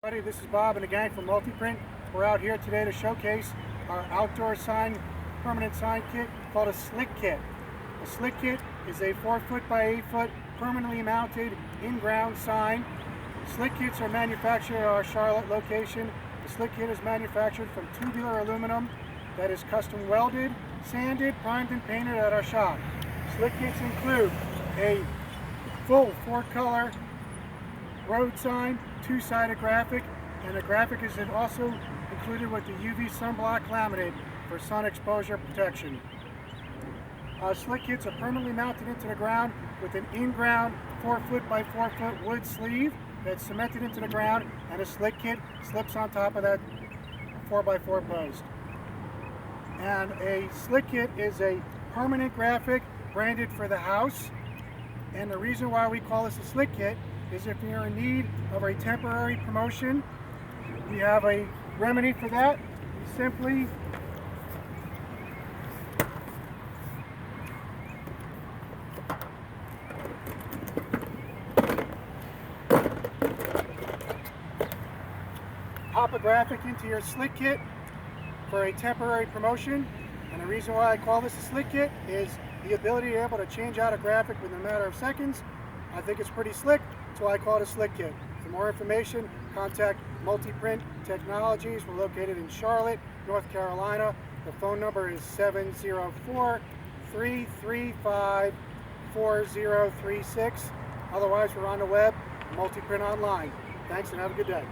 This is Bob and the gang from Multiprint. We're out here today to showcase our outdoor sign, permanent sign kit called a slick kit. A slick kit is a 4 foot by 8 foot permanently mounted in-ground sign. Slick kits are manufactured at our Charlotte location. The slick kit is manufactured from tubular aluminum that is custom welded, sanded, primed, and painted at our shop. Slick kits include a full 4-color road sign, 2-sided graphic, and the graphic is also included with the UV sunblock laminate for sun exposure protection. Slick kits are permanently mounted into the ground with an in-ground 4 foot by 4 foot wood sleeve that's cemented into the ground, and a slick kit slips on top of that 4 by 4 post. And a slick kit is a permanent graphic branded for the house, and the reason why we call this a slick kit is if you're in need of a temporary promotion, we have a remedy for that. You simply pop a graphic into your slick kit for a temporary promotion. And the reason why I call this a slick kit is the ability to be able to change out a graphic within a matter of seconds. I think it's pretty slick, so I call it a slick kit. For more information, contact Multiprint Technologies. We're located in Charlotte, North Carolina. The phone number is 704-335-4036. Otherwise, we're on the web, Multiprint Online. Thanks and have a good day.